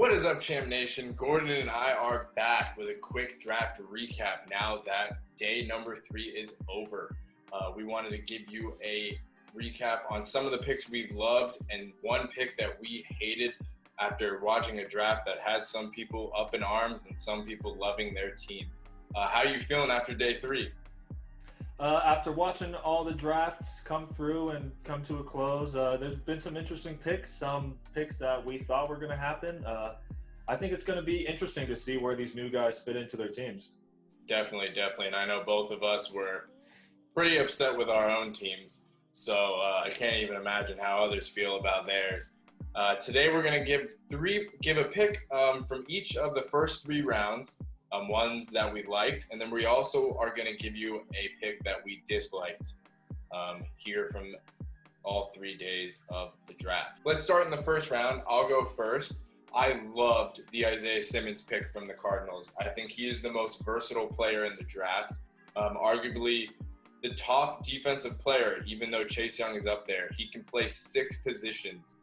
What is up, Champ Nation? Gordon and I are back with a quick draft recap now that day number 3 is over. We wanted to give you a recap on some of the picks we loved and one pick that we hated after watching a draft that had some people up in arms and some people loving their teams. How are you feeling after day 3? After watching all the drafts come through and come to a close, there's been some interesting picks, some picks that we thought were going to happen. I think it's going to be interesting to see where these new guys fit into their teams. Definitely. And I know both of us were pretty upset with our own teams, so I can't even imagine how others feel about theirs. Today we're going to give a pick from each of the first 3 rounds. Ones that we liked, and then we also are going to give you a pick that we disliked here from all 3 days of the draft. Let's start in the first round. I'll go first. I loved the Isaiah Simmons pick from the Cardinals. I think he is the most versatile player in the draft, arguably the top defensive player, even though Chase Young is up there. He can play 6 positions.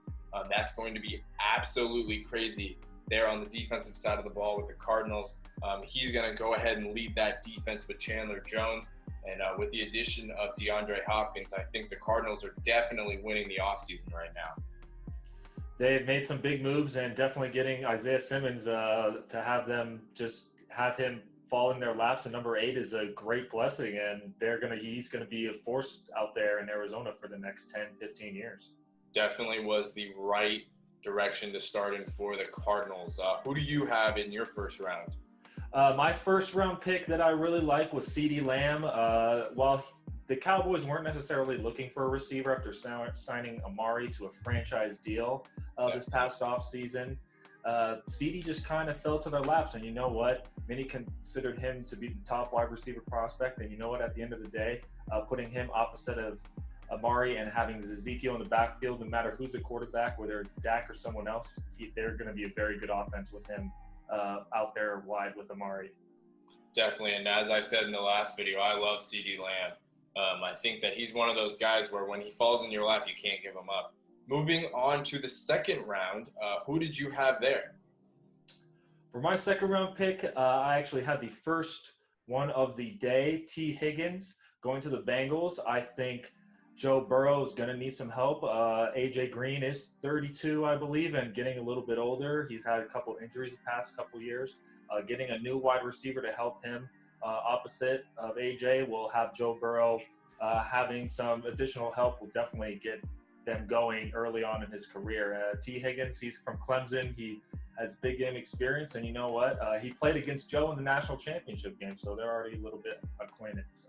That's going to be absolutely crazy there on the defensive side of the ball with the Cardinals. He's going to go ahead and lead that defense with Chandler Jones. And with the addition of DeAndre Hopkins, I think the Cardinals are definitely winning the offseason right now. They've made some big moves, and definitely getting Isaiah Simmons to have them just have him fall in their laps at number 8 is a great blessing. And he's going to be a force out there in Arizona for the next 10, 15 years. Definitely was the right direction to start in for the Cardinals. Who do you have in your first round? My first round pick that I really like was CeeDee Lamb. While the Cowboys weren't necessarily looking for a receiver after signing Amari to a franchise deal this past offseason, CeeDee just kind of fell to their laps. And you know what? Many considered him to be the top wide receiver prospect. And you know what? At the end of the day, putting him opposite of Amari and having Ezekiel in the backfield, no matter who's the quarterback, whether it's Dak or someone else, they're going to be a very good offense with him out there wide with Amari. Definitely, and as I said in the last video, I love CeeDee Lamb. I think that he's one of those guys where when he falls in your lap, you can't give him up. Moving on to the second round, who did you have there? For my second round pick, I actually had the first one of the day, T. Higgins, going to the Bengals. I think Joe Burrow is going to need some help. A.J. Green is 32, I believe, and getting a little bit older. He's had a couple injuries the past couple years. Getting a new wide receiver to help him opposite of A.J. will have Joe Burrow having some additional help will definitely get them going early on in his career. T. Higgins, he's from Clemson. He has big game experience, and you know what? He played against Joe in the national championship game, so they're already a little bit acquainted. So.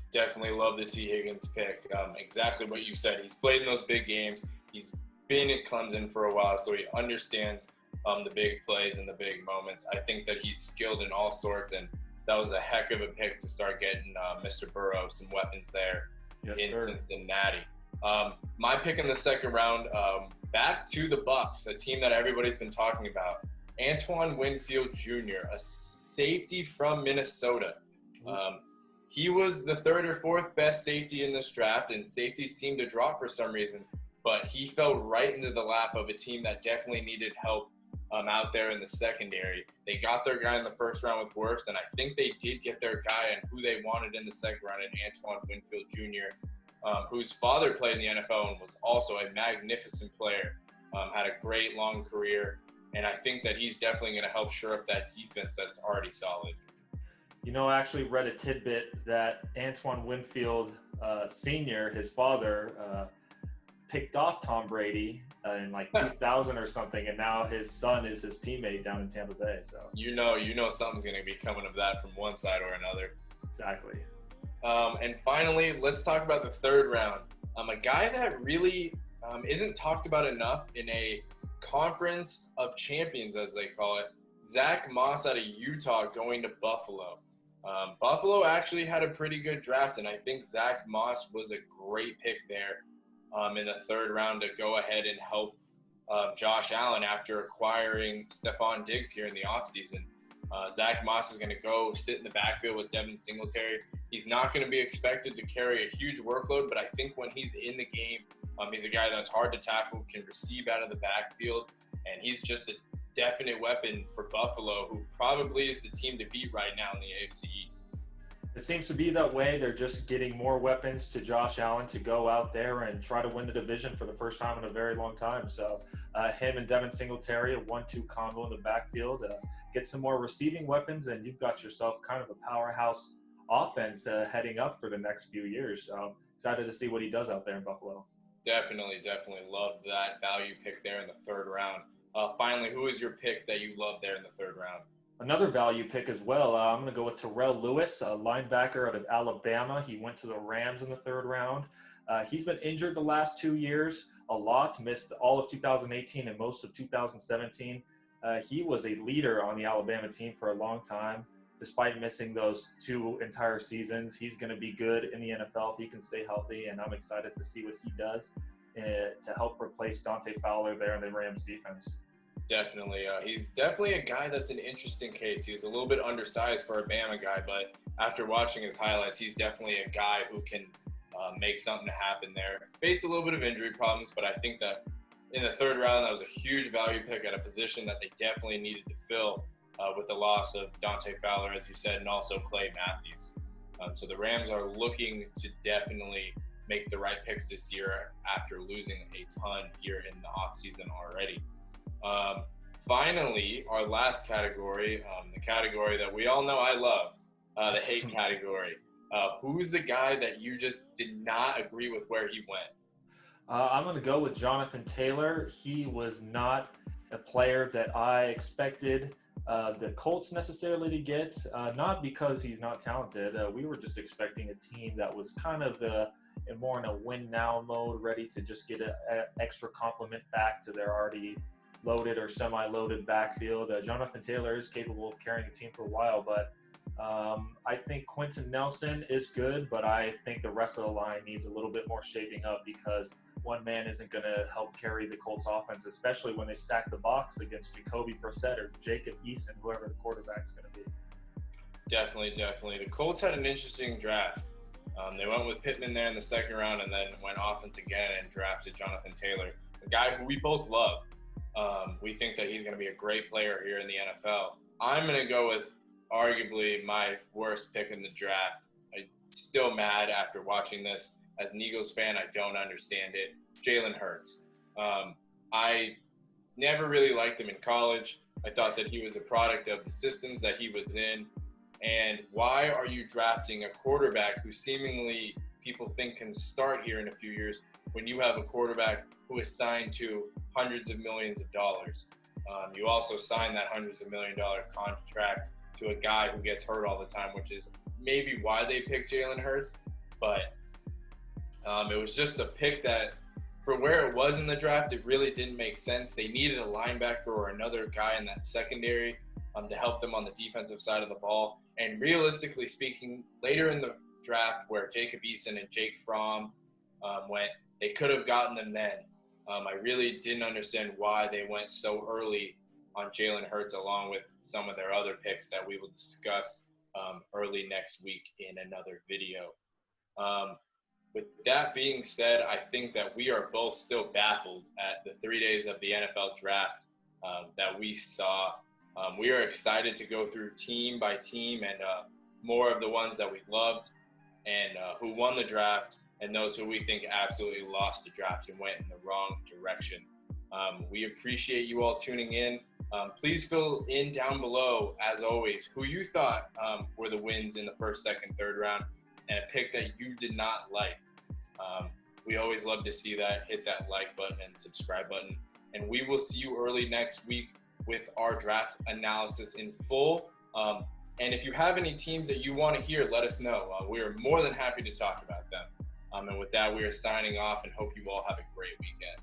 Definitely love the T. Higgins pick. Exactly what you said. He's played in those big games. He's been at Clemson for a while, so he understands the big plays and the big moments. I think that he's skilled in all sorts, and that was a heck of a pick to start getting Mr. Burrow some weapons there in Cincinnati. My pick in the second round, back to the Bucs, a team that everybody's been talking about. Antoine Winfield Jr., a safety from Minnesota. He was the 3rd or 4th best safety in this draft, and safeties seemed to drop for some reason. But he fell right into the lap of a team that definitely needed help out there in the secondary. They got their guy in the first round with Wirfs, and I think they did get their guy and who they wanted in the second round in Antoine Winfield Jr., whose father played in the NFL and was also a magnificent player, had a great long career. And I think that he's definitely going to help shore up that defense that's already solid. You know, I actually read a tidbit that Antoine Winfield Sr., his father, picked off Tom Brady in like 2000 or something, and now his son is his teammate down in Tampa Bay. So you know something's going to be coming of that from one side or another. Exactly. And finally, let's talk about the third round. A guy that really isn't talked about enough in a conference of champions, as they call it, Zach Moss out of Utah going to Buffalo. Buffalo actually had a pretty good draft, and I think Zach Moss was a great pick there in the third round to go ahead and help Josh Allen after acquiring Stephon Diggs here in the offseason. Zach Moss is going to go sit in the backfield with Devin Singletary. He's not going to be expected to carry a huge workload, but I think when he's in the game, he's a guy that's hard to tackle, can receive out of the backfield, and he's just a definite weapon for Buffalo, who probably is the team to beat right now in the AFC East. It seems to be that way. They're just getting more weapons to Josh Allen to go out there and try to win the division for the first time in a very long time. So him and Devin Singletary, a 1-2 combo in the backfield, get some more receiving weapons, and you've got yourself kind of a powerhouse offense heading up for the next few years. So excited to see what he does out there in Buffalo. Definitely love that value pick there in the 3rd round. Finally, who is your pick that you love there in the 3rd round? Another value pick as well. I'm going to go with Terrell Lewis, a linebacker out of Alabama. He went to the Rams in the 3rd round. He's been injured the last 2 years a lot, missed all of 2018 and most of 2017. He was a leader on the Alabama team for a long time. Despite missing those 2 entire seasons, he's going to be good in the NFL if he can stay healthy, and I'm excited to see what he does to help replace Dante Fowler there in the Rams defense. Definitely. He's definitely a guy that's an interesting case. He's a little bit undersized for a Bama guy, but after watching his highlights, he's definitely a guy who can make something happen there. Faced a little bit of injury problems, but I think that in the 3rd round, that was a huge value pick at a position that they definitely needed to fill with the loss of Dante Fowler, as you said, and also Clay Matthews. So the Rams are looking to definitely make the right picks this year after losing a ton here in the offseason already. Finally, our last category, the category that we all know I love, the hate category. Who's the guy that you just did not agree with where he went? I'm going to go with Jonathan Taylor. He was not a player that I expected the Colts necessarily to get, not because he's not talented. We were just expecting a team that was kind of more in a win-now mode, ready to just get an extra compliment back to their already loaded or semi-loaded backfield. Jonathan Taylor is capable of carrying the team for a while, but I think Quentin Nelson is good, but I think the rest of the line needs a little bit more shaping up because one man isn't going to help carry the Colts offense, especially when they stack the box against Jacoby Brissett or Jacob Eason, whoever the quarterback's going to be. Definitely. The Colts had an interesting draft. They went with Pittman there in the 2nd round and then went offense again and drafted Jonathan Taylor, a guy who we both love. We think that he's going to be a great player here in the NFL. I'm going to go with arguably my worst pick in the draft. I'm still mad after watching this. As an Eagles fan, I don't understand it. Jalen Hurd. I never really liked him in college. I thought that he was a product of the systems that he was in. And why are you drafting a quarterback who seemingly people think can start here in a few years when you have a quarterback who is signed to hundreds of millions of dollars? You also signed that hundreds of $million contract to a guy who gets hurt all the time, which is maybe why they picked Jalen Hurd. But it was just a pick that, for where it was in the draft, it really didn't make sense. They needed a linebacker or another guy in that secondary to help them on the defensive side of the ball. And realistically speaking, later in the draft where Jacob Eason and Jake Fromm went, they could have gotten them then. I really didn't understand why they went so early on Jalen Hurd, along with some of their other picks that we will discuss early next week in another video. With that being said, I think that we are both still baffled at the 3 days of the NFL draft that we saw. We are excited to go through team by team and more of the ones that we loved and who won the draft and those who we think absolutely lost the draft and went in the wrong direction. We appreciate you all tuning in. Please fill in down below, as always, who you thought were the wins in the 1st, 2nd, 3rd round and a pick that you did not like. We always love to see that. Hit that like button and subscribe button. And we will see you early next week with our draft analysis in full. And if you have any teams that you want to hear, let us know. We are more than happy to talk about them. And with that, we are signing off and hope you all have a great weekend.